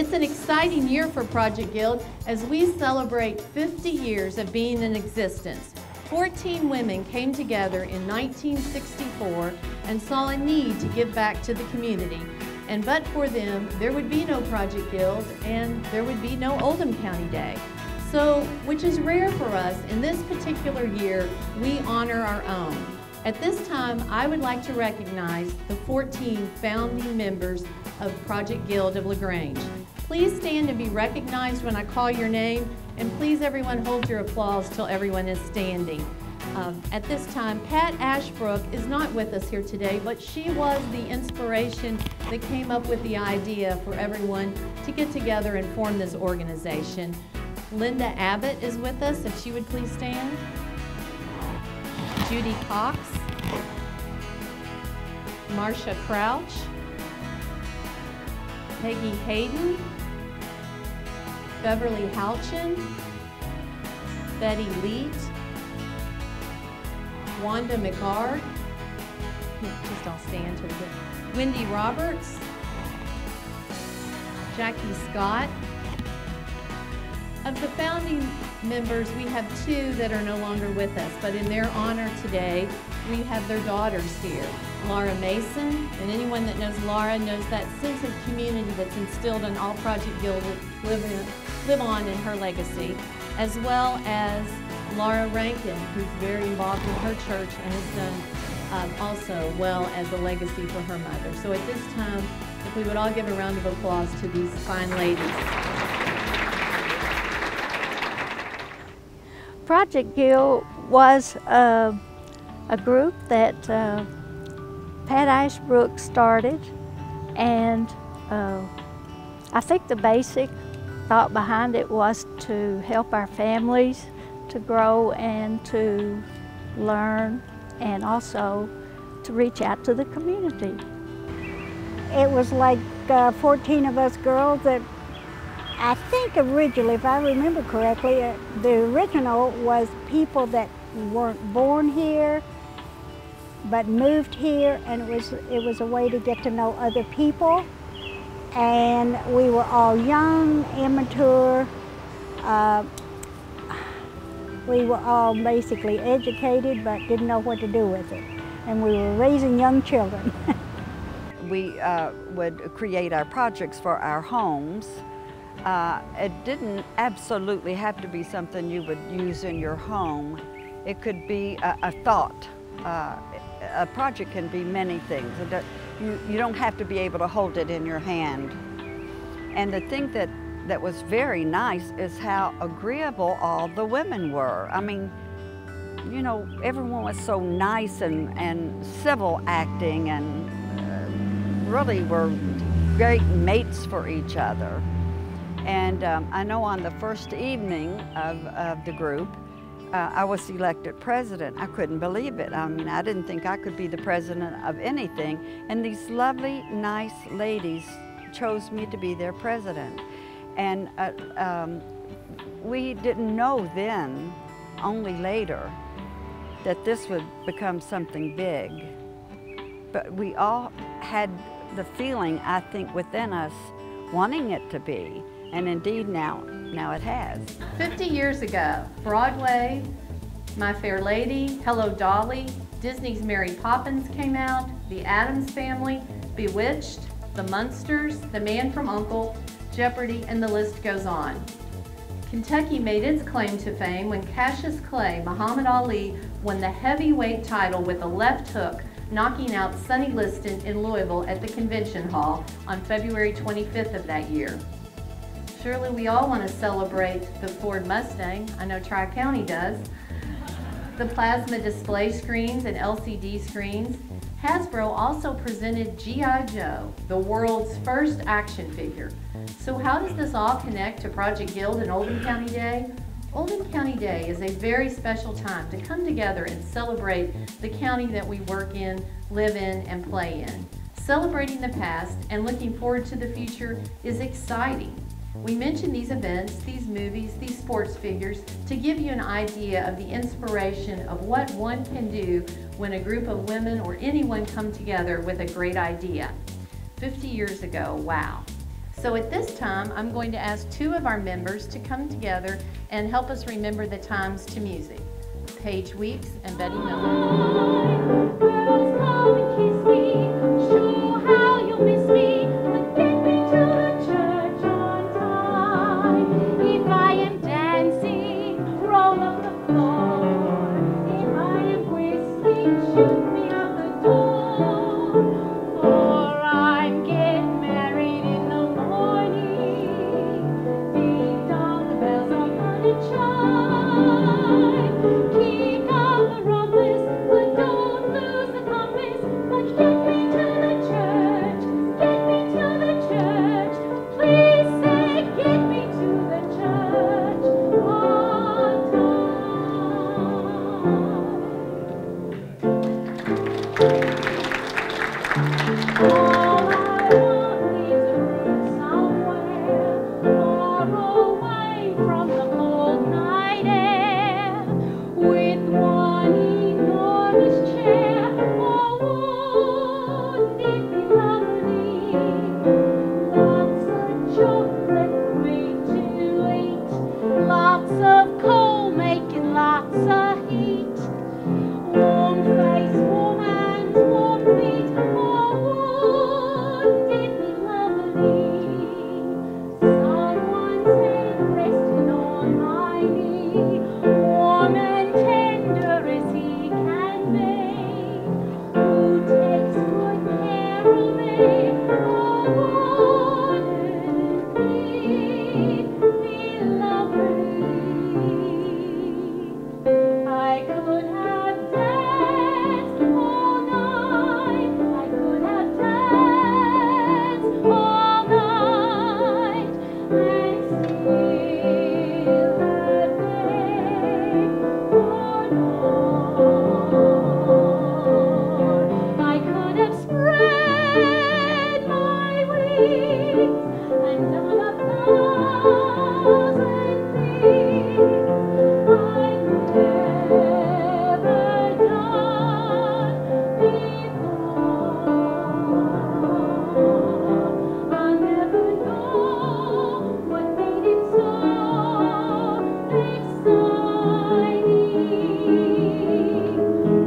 It's an exciting year for Project Guild as we celebrate 50 years of being in existence. 14 women came together in 1964 and saw a need to give back to the community. And but for them, there would be no Project Guild and there would be no Oldham County Day. So, which is rare for us, in this particular year, we honor our own. At this time, I would like to recognize the 14 founding members of Project Guild of LaGrange. Please stand and be recognized when I call your name, and please everyone hold your applause till everyone is standing. At this time, Pat Ashbrook is not with us here today, but she was the inspiration that came up with the idea for everyone to get together and form this organization. Linda Abbott is with us, if she would please stand. Judy Cox, Marcia Crouch, Peggy Hayden, Beverly Houchin, Betty Leet, Wanda McGard, just all stand to the Wendy Roberts, Jackie Scott. Of the founding members, we have two that are no longer with us, but in their honor today, we have their daughters here. Laura Mason, and anyone that knows Laura knows that sense of community that's instilled in all Project Guild live on in her legacy, as well as Laura Rankin, who's very involved in her church and has done also well as a legacy for her mother. So at this time, if we would all give a round of applause to these fine ladies. Project Guild was a group that Pat Ashbrook started, and I think the basic thought behind it was to help our families to grow and to learn, and also to reach out to the community. It was like 14 of us girls that I think originally, if I remember correctly, the original was people that weren't born here but moved here, and it was a way to get to know other people. And we were all young, immature. We were all basically educated but didn't know what to do with it. And we were raising young children. We would create our projects for our homes. It didn't absolutely have to be something you would use in your home. It could be a thought. A project can be many things. You don't have to be able to hold it in your hand. And the thing that was very nice is how agreeable all the women were. I mean, you know, everyone was so nice and civil acting, and really were great mates for each other. And I know on the first evening of the group, I was elected president. I couldn't believe it. I mean, I didn't think I could be the president of anything. And these lovely, nice ladies chose me to be their president. And we didn't know then, only later, that this would become something big. But we all had the feeling, I think, within us, wanting it to be. And indeed now it has. 50 years ago, Broadway, My Fair Lady, Hello Dolly, Disney's Mary Poppins came out, The Addams Family, Bewitched, The Munsters, The Man from U.N.C.L.E., Jeopardy, and the list goes on. Kentucky made its claim to fame when Cassius Clay, Muhammad Ali, won the heavyweight title with a left hook, knocking out Sonny Liston in Louisville at the Convention Hall on February 25th of that year. Surely we all want to celebrate the Ford Mustang. I know Tri-County does. The plasma display screens and LCD screens. Hasbro also presented G.I. Joe, the world's first action figure. So how does this all connect to Project Guild and Oldham County Day? Oldham County Day is a very special time to come together and celebrate the county that we work in, live in, and play in. Celebrating the past and looking forward to the future is exciting. We mention these events, these movies, these sports figures to give you an idea of the inspiration of what one can do when a group of women or anyone come together with a great idea. 50 years ago, wow. So at this time, I'm going to ask two of our members to come together and help us remember the times to music. Paige Weeks and Betty Miller. Girls, come and kiss me, show how you'll miss me, but get me to the church on time. If I am dancing, roll up the floor. If I am whistling, shoot me out the door. For I'm getting married in the morning. Ding dong, the bells are gonna chime. Kick up the rumpus, but don't lose the compass. But get me to the church, get me to the church. Please say, get me to the church on time. All I want is a room somewhere far away from the cold night air, with one enormous chair. Oh, wouldn't it be lovely? Lots of chocolate made to eat, lots of coal making lots of heat. Warm face, warm hands, warm feet. Oh, wouldn't it be lovely? Someone's head resting on my knee, warm and tender as he can be, who takes good care of me. Oh, wouldn't it be lovely? I could have danced all night. I could have danced all night and still have begged for more. I could have spread my wings and done a thousand things I've never done before. I'll never know what made it so exciting.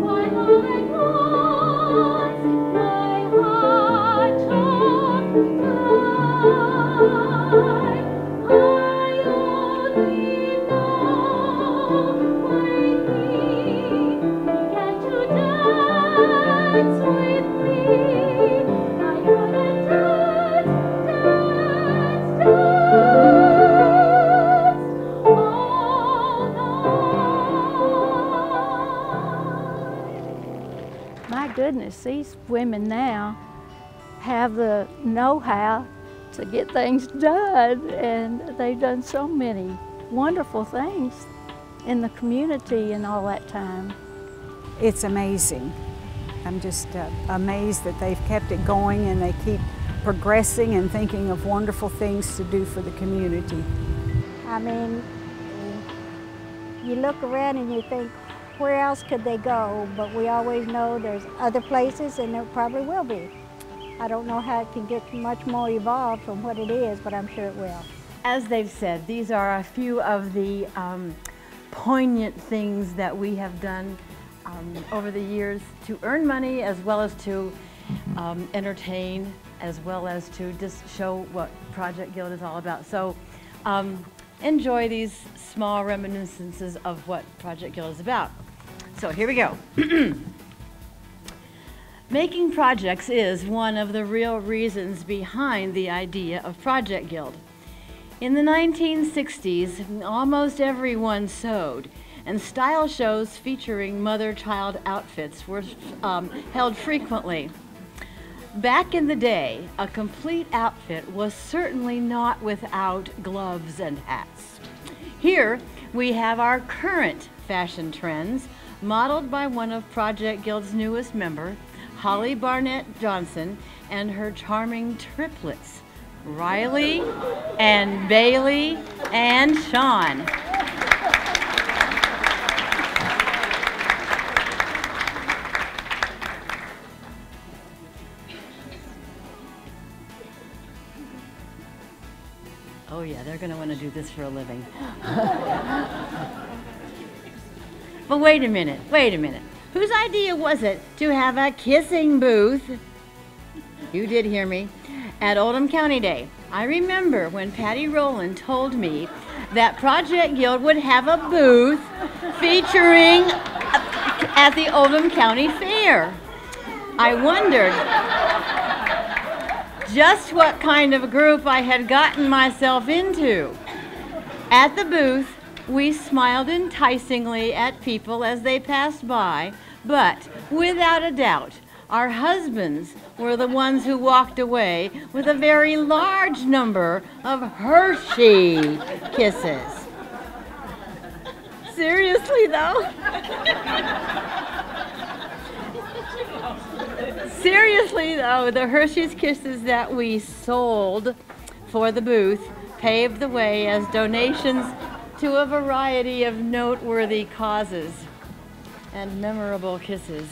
Why all at once my heart took flight. I only know when he began to dance with me. I could have danced, danced, danced all night. My goodness, these women now have the know-how to get things done, and they've done so many wonderful things in the community in all that time. It's amazing. I'm just amazed that they've kept it going and they keep progressing and thinking of wonderful things to do for the community. I mean, you look around and you think, where else could they go? But we always know there's other places, and there probably will be. I don't know how it can get much more evolved from what it is, but I'm sure it will. As they've said, these are a few of the poignant things that we have done over the years to earn money, as well as to entertain, as well as to just show what Project Guild is all about. So enjoy these small reminiscences of what Project Guild is about. So here we go. Making projects is one of the real reasons behind the idea of Project Guild. In the 1960s, almost everyone sewed, and style shows featuring mother-child outfits were held frequently. Back in the day, a complete outfit was certainly not without gloves and hats. Here we have our current fashion trends, modeled by one of Project Guild's newest members, Holly Barnett Johnson, and her charming triplets, Riley and Bailey and Sean. going to want to do this for a living. But wait a minute. Whose idea was it to have a kissing booth? You did hear me. At Oldham County Day. I remember when Patty Rowland told me that Project Guild would have a booth featuring at the Oldham County Fair. I wondered just what kind of group I had gotten myself into. At the booth, we smiled enticingly at people as they passed by, but without a doubt, our husbands were the ones who walked away with a very large number of Hershey kisses. Seriously, though? Seriously, though, the Hershey's Kisses that we sold for the booth paved the way as donations to a variety of noteworthy causes and memorable kisses.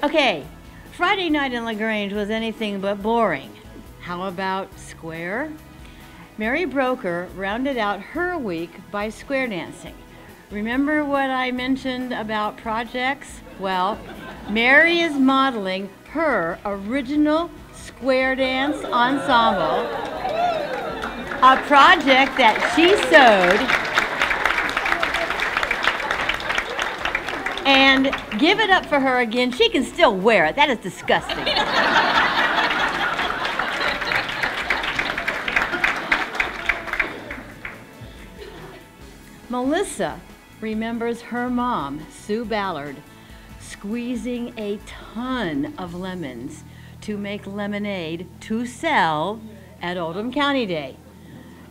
Okay, Friday night in LaGrange was anything but boring. How about square? Mary Broker rounded out her week by square dancing. Remember what I mentioned about projects? Well, Mary is modeling her original square dance ensemble, a project that she sewed. And give it up for her again. She can still wear it. That is disgusting. Melissa remembers her mom, Sue Ballard, squeezing a ton of lemons to make lemonade to sell at Oldham County Day.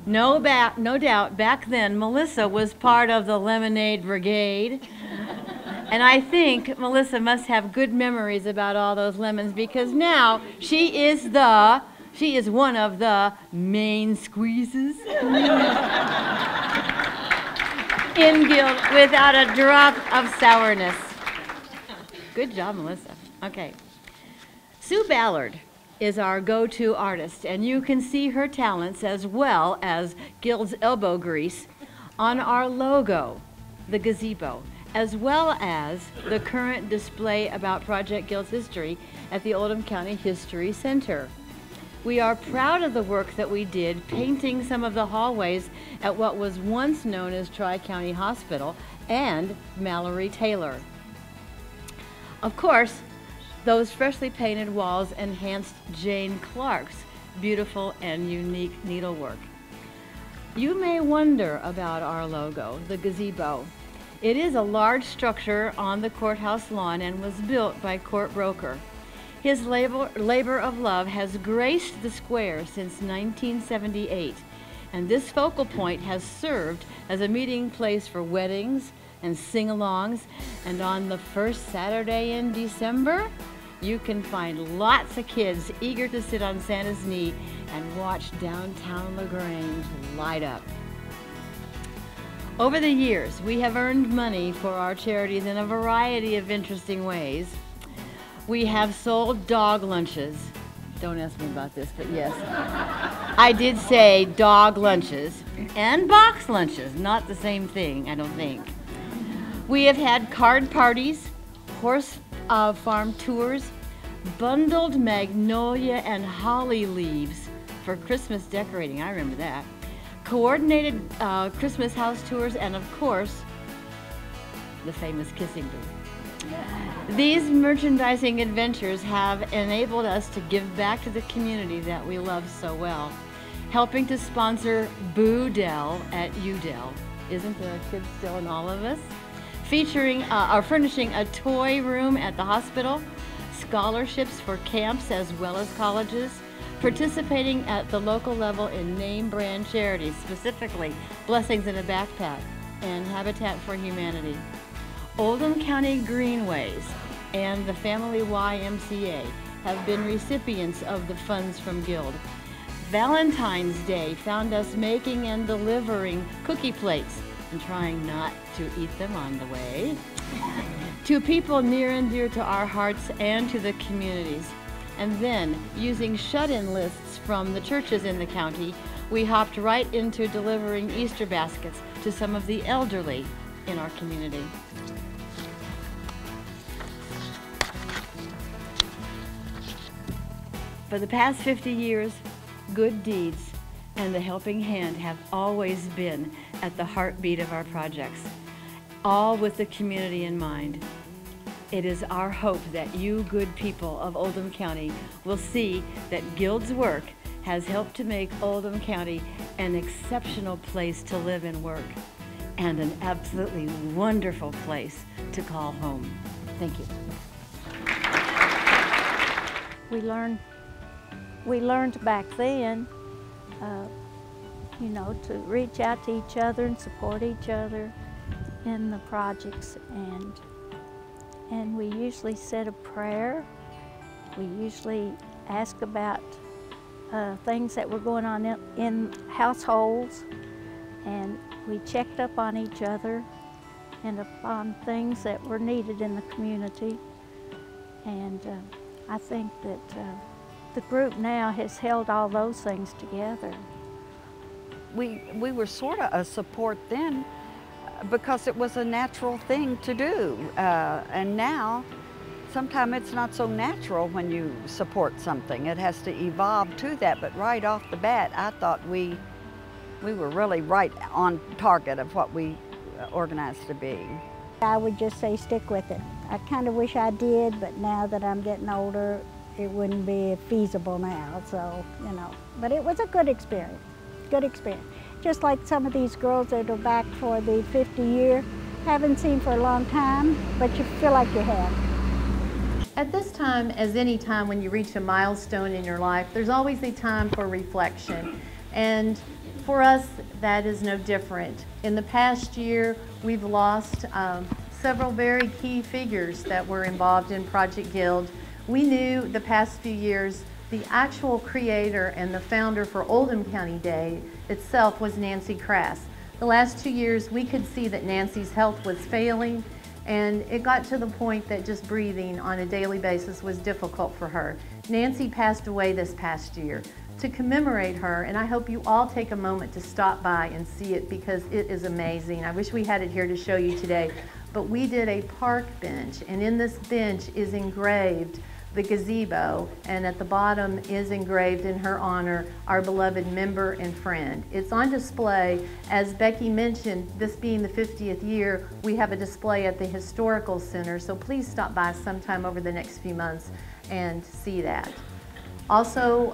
No doubt back then Melissa was part of the lemonade brigade. And I think Melissa must have good memories about all those lemons because now she is one of the main squeezes in Guild without a drop of sourness. Good job, Melissa. Okay. Sue Ballard is our go-to artist, and you can see her talents as well as Guild's elbow grease on our logo, the gazebo, as well as the current display about Project Guild's history at the Oldham County History Center. We are proud of the work that we did painting some of the hallways at what was once known as Tri-County Hospital and Mallory Taylor. Of course, those freshly painted walls enhanced Jane Clark's beautiful and unique needlework. You may wonder about our logo, the gazebo. It is a large structure on the courthouse lawn and was built by Court Broker. His labor of love has graced the square since 1978, and this focal point has served as a meeting place for weddings and sing-alongs, and on the first Saturday in December, you can find lots of kids eager to sit on Santa's knee and watch downtown LaGrange light up. Over the years, we have earned money for our charities in a variety of interesting ways. We have sold dog lunches. Don't ask me about this, but yes. I did say dog lunches and box lunches, not the same thing, I don't think. We have had card parties, horse farm tours, bundled magnolia and holly leaves for Christmas decorating, I remember that. Coordinated Christmas house tours, and of course, the famous kissing booth. These merchandising adventures have enabled us to give back to the community that we love so well, helping to sponsor Boo Dell at UDell. Isn't there a kid still in all of us? Featuring or furnishing a toy room at the hospital, scholarships for camps as well as colleges, participating at the local level in name brand charities, specifically Blessings in a Backpack and Habitat for Humanity. Oldham County Greenways and the Family YMCA have been recipients of the funds from Guild. Valentine's Day found us making and delivering cookie plates and trying not to eat them on the way to people near and dear to our hearts and to the communities. And then, using shut-in lists from the churches in the county, we hopped right into delivering Easter baskets to some of the elderly in our community. For the past 50 years, good deeds and the helping hand have always been at the heartbeat of our projects, all with the community in mind. It is our hope that you good people of Oldham County will see that Guild's work has helped to make Oldham County an exceptional place to live and work, and an absolutely wonderful place to call home. Thank you. We learned back then, you know, to reach out to each other and support each other in the projects, and we usually said a prayer. We usually ask about things that were going on in households, and we checked up on each other and upon things that were needed in the community. And I think that the group now has held all those things together. We were sort of a support then because it was a natural thing to do. And now, sometimes it's not so natural when you support something. It has to evolve to that. But right off the bat, I thought we were really right on target of what we organized to be. I would just say stick with it. I kind of wish I did, but now that I'm getting older, it wouldn't be feasible now, so, you know. But it was a good experience, Just like some of these girls that are back for the 50 year, haven't seen for a long time, but you feel like you have. At this time, as any time when you reach a milestone in your life, there's always a time for reflection. And for us, that is no different. In the past year, we've lost several very key figures that were involved in Project Guild. We knew the past few years the actual creator and the founder for Oldham County Day itself was Nancy Crass. The last 2 years, we could see that Nancy's health was failing, and it got to the point that just breathing on a daily basis was difficult for her. Nancy passed away this past year. To commemorate her, and I hope you all take a moment to stop by and see it because it is amazing. I wish we had it here to show you today, but we did a park bench, and in this bench is engraved the gazebo, and at the bottom is engraved in her honor, our beloved member and friend. It's on display. As Becky mentioned, this being the 50th year, we have a display at the Historical Center, so please stop by sometime over the next few months and see that. Also,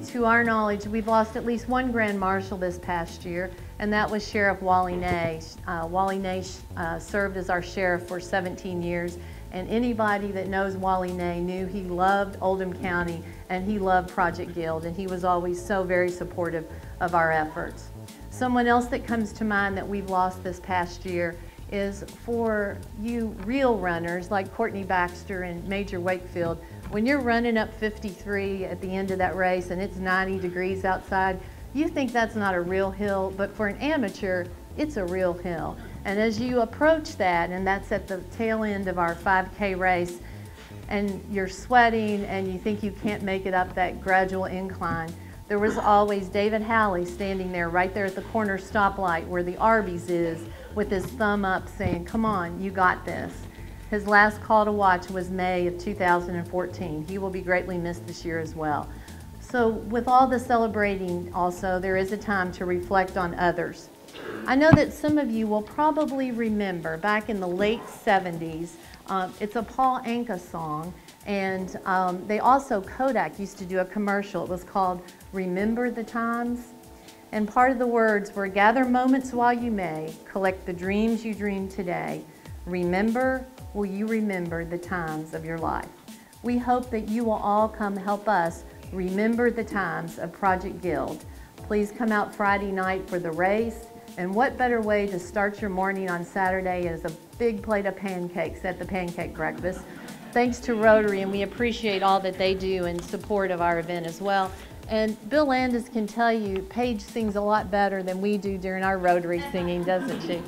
to our knowledge, we've lost at least one Grand Marshal this past year, and that was Sheriff Wally Ney. Wally Ney served as our sheriff for 17 years. And anybody that knows Wally Ney knew he loved Oldham County and he loved Project Guild, and he was always so very supportive of our efforts. Someone else that comes to mind that we've lost this past year is for you real runners like Courtney Baxter and Major Wakefield. When you're running up 53 at the end of that race and it's 90 degrees outside, you think that's not a real hill, but for an amateur, it's a real hill. And as you approach that, and that's at the tail end of our 5K race, and you're sweating and you think you can't make it up that gradual incline, there was always David Halley standing there right there at the corner stoplight where the Arby's is with his thumb up saying, "Come on, you got this." His last call to watch was May of 2014. He will be greatly missed this year as well. So with all the celebrating also, there is a time to reflect on others. I know that some of you will probably remember back in the late 70s, it's a Paul Anka song, and they also, Kodak used to do a commercial. It was called Remember the Times, and part of the words were, "Gather moments while you may, collect the dreams you dreamed today. Remember, will you remember the times of your life?" We hope that you will all come help us remember the times of Project Guild. Please come out Friday night for the race. And what better way to start your morning on Saturday as a big plate of pancakes at the pancake breakfast. Thanks to Rotary, and we appreciate all that they do in support of our event as well. And Bill Landis can tell you, Paige sings a lot better than we do during our Rotary singing, doesn't she?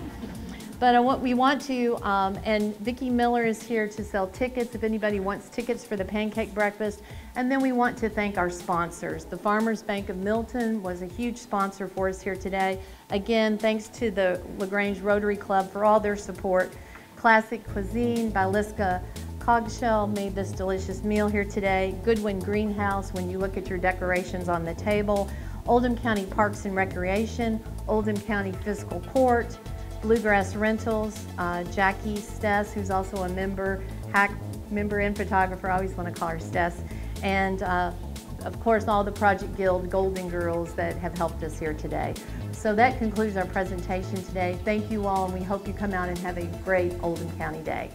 But we want to, and Vicki Miller is here to sell tickets if anybody wants tickets for the pancake breakfast. And then we want to thank our sponsors. The Farmers Bank of Milton was a huge sponsor for us here today. Again, thanks to the LaGrange Rotary Club for all their support. Classic Cuisine by Liska Cogshell made this delicious meal here today. Goodwin Greenhouse, when you look at your decorations on the table. Oldham County Parks and Recreation, Oldham County Fiscal Court, Bluegrass Rentals, Jackie Stess, who's also a member, hack member and photographer, I always want to call her Stess, and of course all the Project Guild Golden Girls that have helped us here today. So that concludes our presentation today. Thank you all, and we hope you come out and have a great Oldham County Day.